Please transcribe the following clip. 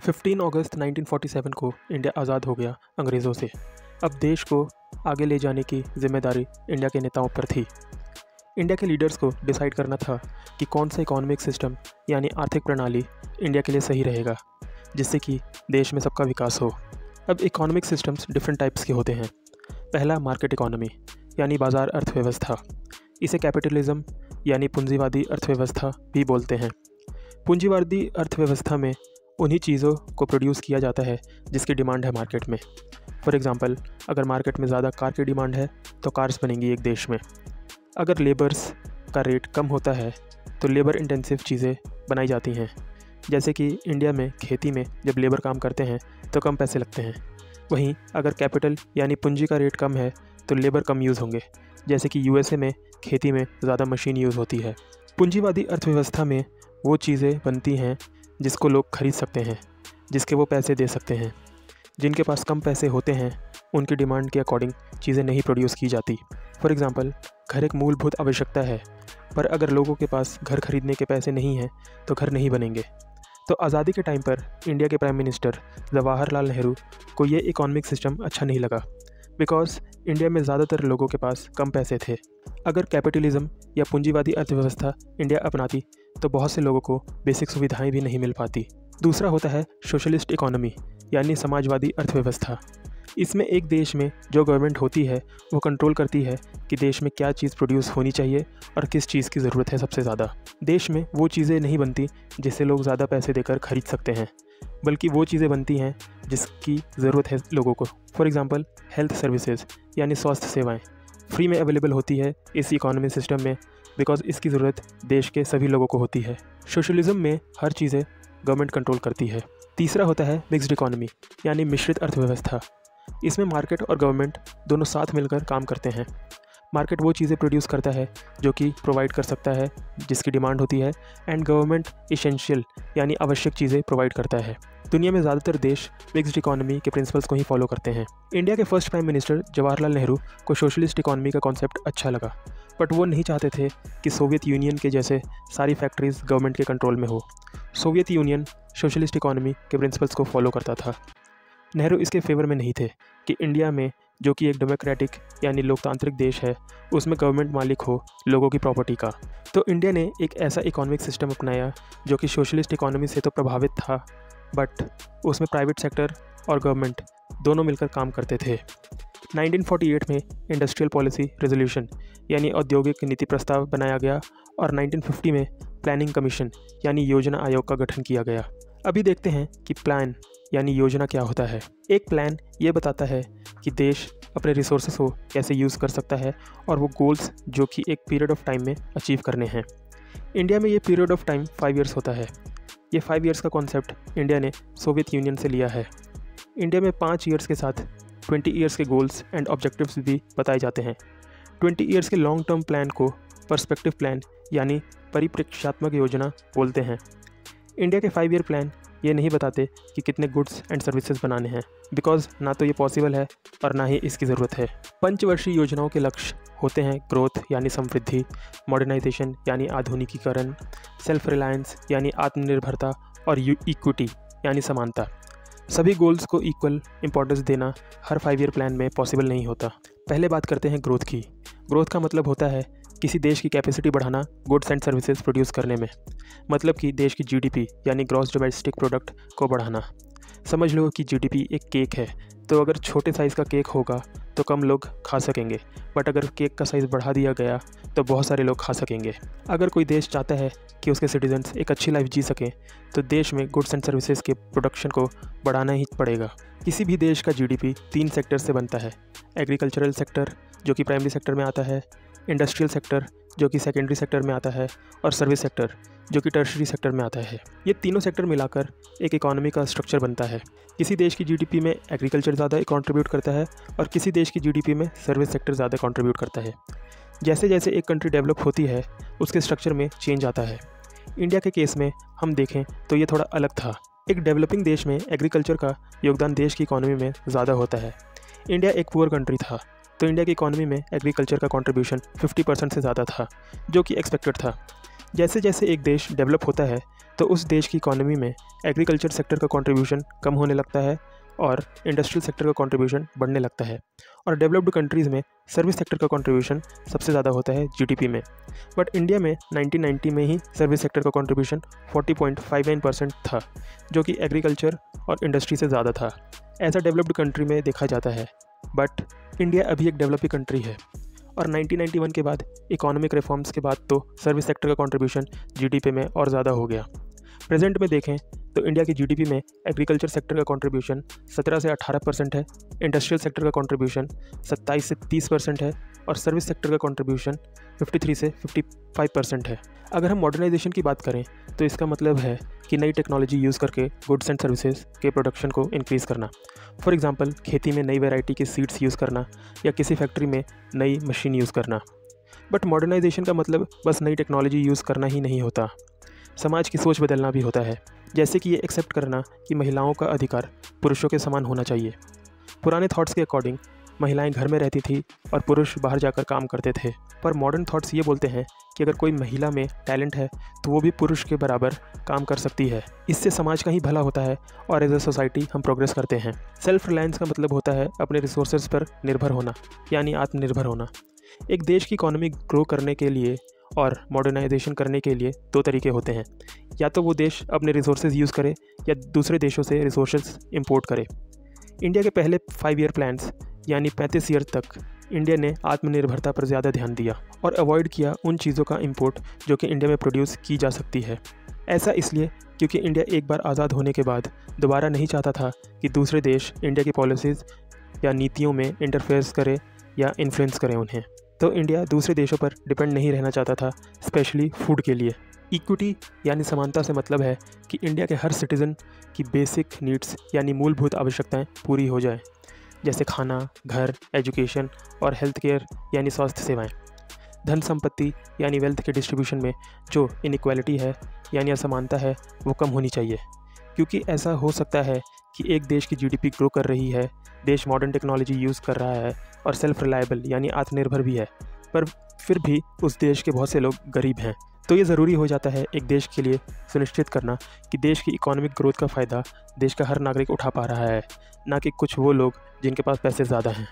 15 अगस्त 1947 को इंडिया आज़ाद हो गया अंग्रेज़ों से। अब देश को आगे ले जाने की जिम्मेदारी इंडिया के नेताओं पर थी। इंडिया के लीडर्स को डिसाइड करना था कि कौन सा इकोनॉमिक सिस्टम यानी आर्थिक प्रणाली इंडिया के लिए सही रहेगा, जिससे कि देश में सबका विकास हो। अब इकोनॉमिक सिस्टम्स डिफरेंट टाइप्स के होते हैं। पहला मार्केट इकोनॉमी यानी बाज़ार अर्थव्यवस्था। इसे कैपिटलिज्म यानी पूंजीवादी अर्थव्यवस्था भी बोलते हैं। पूंजीवादी अर्थव्यवस्था में उन्हीं चीज़ों को प्रोड्यूस किया जाता है जिसकी डिमांड है मार्केट में। फॉर एग्ज़ाम्पल, अगर मार्केट में ज़्यादा कार की डिमांड है तो कार्स बनेंगी एक देश में। अगर लेबर्स का रेट कम होता है तो लेबर इंटेंसिव चीज़ें बनाई जाती हैं। जैसे कि इंडिया में खेती में जब लेबर काम करते हैं तो कम पैसे लगते हैं। वहीं अगर कैपिटल यानी पूंजी का रेट कम है तो लेबर कम यूज़ होंगे। जैसे कि यूएसए में खेती में ज़्यादा मशीन यूज़ होती है। पूंजीवादी अर्थव्यवस्था में वो चीज़ें बनती हैं जिसको लोग खरीद सकते हैं, जिसके वो पैसे दे सकते हैं। जिनके पास कम पैसे होते हैं उनकी डिमांड के अकॉर्डिंग चीज़ें नहीं प्रोड्यूस की जाती। फॉर एग्ज़ाम्पल, घर एक मूलभूत आवश्यकता है, पर अगर लोगों के पास घर खरीदने के पैसे नहीं हैं तो घर नहीं बनेंगे। तो आज़ादी के टाइम पर इंडिया के प्राइम मिनिस्टर जवाहरलाल नेहरू को ये इकोनॉमिक सिस्टम अच्छा नहीं लगा, बिकॉज इंडिया में ज़्यादातर लोगों के पास कम पैसे थे। अगर कैपिटलिज्म या पूंजीवादी अर्थव्यवस्था इंडिया अपनाती तो बहुत से लोगों को बेसिक सुविधाएं भी नहीं मिल पाती। दूसरा होता है सोशलिस्ट इकोनॉमी यानी समाजवादी अर्थव्यवस्था। इसमें एक देश में जो गवर्नमेंट होती है वो कंट्रोल करती है कि देश में क्या चीज़ प्रोड्यूस होनी चाहिए और किस चीज़ की ज़रूरत है सबसे ज़्यादा। देश में वो चीज़ें नहीं बनती जिसे लोग ज़्यादा पैसे देकर खरीद सकते हैं, बल्कि वो चीज़ें बनती हैं जिसकी ज़रूरत है लोगों को। फॉर एग्ज़ाम्पल, हेल्थ सर्विसेज यानी स्वास्थ्य सेवाएं फ्री में अवेलेबल होती है इस इकोनॉमी सिस्टम में, बिकॉज इसकी ज़रूरत देश के सभी लोगों को होती है। सोशलिज्म में हर चीज़ें गवर्नमेंट कंट्रोल करती है। तीसरा होता है मिक्स्ड इकोनॉमी यानी मिश्रित अर्थव्यवस्था। इसमें मार्केट और गवर्नमेंट दोनों साथ मिलकर काम करते हैं। मार्केट वो चीज़ें प्रोड्यूस करता है जो कि प्रोवाइड कर सकता है, जिसकी डिमांड होती है, एंड गवर्नमेंट इसेंशियल यानी आवश्यक चीज़ें प्रोवाइड करता है। दुनिया में ज़्यादातर देश मिक्स्ड इकोनॉमी के प्रिंसिपल्स को ही फॉलो करते हैं। इंडिया के first prime minister Jawaharlal Nehru को सोशलिस्ट इकोनॉमी का कॉन्सेप्ट अच्छा लगा, बट वो नहीं चाहते थे कि सोवियत यूनियन के जैसे सारी फैक्ट्रीज गवर्नमेंट के कंट्रोल में हो। सोवियत यूनियन सोशलिस्ट इकोनॉमी के प्रिंसिपल्स को फॉलो करता था। नेहरू इसके फेवर में नहीं थे कि इंडिया में, जो कि एक डेमोक्रेटिक यानी लोकतांत्रिक देश है, उसमें गवर्नमेंट मालिक हो लोगों की प्रॉपर्टी का। तो इंडिया ने एक ऐसा इकोनॉमिक सिस्टम अपनाया जो कि सोशलिस्ट इकोनॉमी से तो प्रभावित था, बट उसमें प्राइवेट सेक्टर और गवर्नमेंट दोनों मिलकर काम करते थे। 1948 में इंडस्ट्रियल पॉलिसी रेजोल्यूशन यानी औद्योगिक नीति प्रस्ताव बनाया गया और 1950 में प्लानिंग कमीशन यानी योजना आयोग का गठन किया गया। अभी देखते हैं कि प्लान यानी योजना क्या होता है। एक प्लान ये बताता है कि देश अपने रिसोर्सेस को कैसे यूज़ कर सकता है और वो गोल्स जो कि एक पीरियड ऑफ टाइम में अचीव करने हैं। इंडिया में ये पीरियड ऑफ टाइम 5 ईयर्स होता है। ये 5 ईयर्स का कॉन्सेप्ट इंडिया ने सोवियत यूनियन से लिया है। इंडिया में 5 ईयर्स के साथ 20 ईयर्स के गोल्स एंड ऑब्जेक्टिव्स भी बताए जाते हैं। 20 ईयर्स के लॉन्ग टर्म प्लान को पर्सपेक्टिव प्लान यानी परिप्रेक्ष्यात्मक योजना बोलते हैं। इंडिया के 5 ईयर प्लान ये नहीं बताते कि कितने गुड्स एंड सर्विसेज बनाने हैं, बिकॉज ना तो ये पॉसिबल है और ना ही इसकी ज़रूरत है। पंचवर्षीय योजनाओं के लक्ष्य होते हैं ग्रोथ यानी समृद्धि, मॉडर्नाइजेशन यानी आधुनिकीकरण, सेल्फ रिलायंस यानी आत्मनिर्भरता और इक्विटी यानी समानता। सभी गोल्स को इक्वल इंपॉर्टेंस देना हर 5 ईयर प्लान में पॉसिबल नहीं होता। पहले बात करते हैं ग्रोथ की। ग्रोथ का मतलब होता है किसी देश की कैपेसिटी बढ़ाना गुड्स एंड सर्विसेज प्रोड्यूस करने में, मतलब कि देश की जीडीपी यानी ग्रॉस डोमेस्टिक प्रोडक्ट को बढ़ाना। समझ लो कि जीडीपी एक केक है, तो अगर छोटे साइज़ का केक होगा तो कम लोग खा सकेंगे, बट अगर केक का साइज़ बढ़ा दिया गया तो बहुत सारे लोग खा सकेंगे। अगर कोई देश चाहता है कि उसके सिटीजन्स एक अच्छी लाइफ जी सकें तो देश में गुड्स एंड सर्विसेज के प्रोडक्शन को बढ़ाना ही पड़ेगा। किसी भी देश का जीडीपी 3 सेक्टर से बनता है। एग्रीकल्चरल सेक्टर जो कि प्राइमरी सेक्टर में आता है, इंडस्ट्रियल सेक्टर जो कि सेकेंडरी सेक्टर में आता है, और सर्विस सेक्टर जो कि टर्शरी सेक्टर में आता है। ये तीनों सेक्टर मिलाकर एक इकोनॉमी का स्ट्रक्चर बनता है। किसी देश की जीडीपी में एग्रीकल्चर ज़्यादा कंट्रीब्यूट करता है और किसी देश की जीडीपी में सर्विस सेक्टर ज़्यादा कंट्रीब्यूट करता है। जैसे जैसे एक कंट्री डेवलप होती है उसके स्ट्रक्चर में चेंज आता है। इंडिया के केस में हम देखें तो ये थोड़ा अलग था। एक डेवलपिंग देश में एग्रीकल्चर का योगदान देश की इकोनॉमी में ज़्यादा होता है। इंडिया एक पुअर कंट्री था, तो इंडिया की इकोनॉमी में एग्रीकल्चर का कंट्रीब्यूशन 50% से ज़्यादा था, जो कि एक्सपेक्टेड था। जैसे जैसे एक देश डेवलप होता है तो उस देश की इकोनॉमी में एग्रीकल्चर सेक्टर का कंट्रीब्यूशन कम होने लगता है और इंडस्ट्रियल सेक्टर का कंट्रीब्यूशन बढ़ने लगता है। और डेवलप्ड कंट्रीज़ में सर्विस सेक्टर का कंट्रीब्यूशन सबसे ज़्यादा होता है जीडीपी में। बट इंडिया में 1990 में ही सर्विस सेक्टर का कंट्रीब्यूशन 40.59% था, जो कि एग्रीकल्चर और इंडस्ट्री से ज़्यादा था। ऐसा डेवलप्ड कंट्री में देखा जाता है। बट इंडिया अभी एक डेवलपिंग कंट्री है और 1991 के बाद इकोनॉमिक रिफॉर्म्स के बाद तो सर्विस सेक्टर का कंट्रीब्यूशन जीडीपी में और ज़्यादा हो गया। प्रेजेंट में देखें तो इंडिया की जीडीपी में एग्रीकल्चर सेक्टर का कंट्रीब्यूशन 17 से 18% है, इंडस्ट्रियल सेक्टर का कंट्रीब्यूशन 27 से 30% है और सर्विस सेक्टर का कंट्रीब्यूशन 53 से 55% है। अगर हम मॉडर्नाइजेशन की बात करें तो इसका मतलब है कि नई टेक्नोलॉजी यूज़ करके गुड्स एंड सर्विसेज के प्रोडक्शन को इंक्रीज़ करना। फॉर एग्जांपल, खेती में नई वैरायटी के सीड्स यूज़ करना या किसी फैक्ट्री में नई मशीन यूज़ करना। बट मॉडर्नाइजेशन का मतलब बस नई टेक्नोलॉजी यूज़ करना ही नहीं होता, समाज की सोच बदलना भी होता है। जैसे कि ये एक्सेप्ट करना कि महिलाओं का अधिकार पुरुषों के समान होना चाहिए। पुराने थॉट्स के अकॉर्डिंग महिलाएं घर में रहती थी और पुरुष बाहर जाकर काम करते थे, पर मॉडर्न थॉट्स ये बोलते हैं कि अगर कोई महिला में टैलेंट है तो वो भी पुरुष के बराबर काम कर सकती है। इससे समाज का ही भला होता है और एज ए सोसाइटी हम प्रोग्रेस करते हैं। सेल्फ रिलायंस का मतलब होता है अपने रिसोर्सेज पर निर्भर होना, यानी आत्मनिर्भर होना। एक देश की इकोनॉमी ग्रो करने के लिए और मॉडर्नाइजेशन करने के लिए दो तरीके होते हैं, या तो वो देश अपने रिसोर्सेज यूज़ करे या दूसरे देशों से रिसोर्सेज इंपोर्ट करे। इंडिया के पहले 5 ईयर प्लान्स यानी 35 ईयर तक इंडिया ने आत्मनिर्भरता पर ज़्यादा ध्यान दिया और अवॉइड किया उन चीज़ों का इंपोर्ट जो कि इंडिया में प्रोड्यूस की जा सकती है। ऐसा इसलिए क्योंकि इंडिया एक बार आज़ाद होने के बाद दोबारा नहीं चाहता था कि दूसरे देश इंडिया की पॉलिसीज़ या नीतियों में इंटरफेयर करे या इन्फ्लुएंस करें उन्हें। तो इंडिया दूसरे देशों पर डिपेंड नहीं रहना चाहता था, स्पेशली फूड के लिए। इक्विटी यानी समानता से मतलब है कि इंडिया के हर सिटीज़न की बेसिक नीड्स यानी मूलभूत आवश्यकताएं पूरी हो जाए, जैसे खाना, घर, एजुकेशन और हेल्थ केयर यानी स्वास्थ्य सेवाएं। धन संपत्ति यानी वेल्थ के डिस्ट्रीब्यूशन में जो इनइक्वालिटी है यानी असमानता है वो कम होनी चाहिए, क्योंकि ऐसा हो सकता है कि एक देश की जीडीपी ग्रो कर रही है, देश मॉडर्न टेक्नोलॉजी यूज़ कर रहा है और सेल्फ रिलायबल यानी आत्मनिर्भर भी है, पर फिर भी उस देश के बहुत से लोग गरीब हैं। तो ये ज़रूरी हो जाता है एक देश के लिए सुनिश्चित करना कि देश की इकोनॉमिक ग्रोथ का फ़ायदा देश का हर नागरिक उठा पा रहा है, ना कि कुछ वो लोग जिनके पास पैसे ज़्यादा हैं।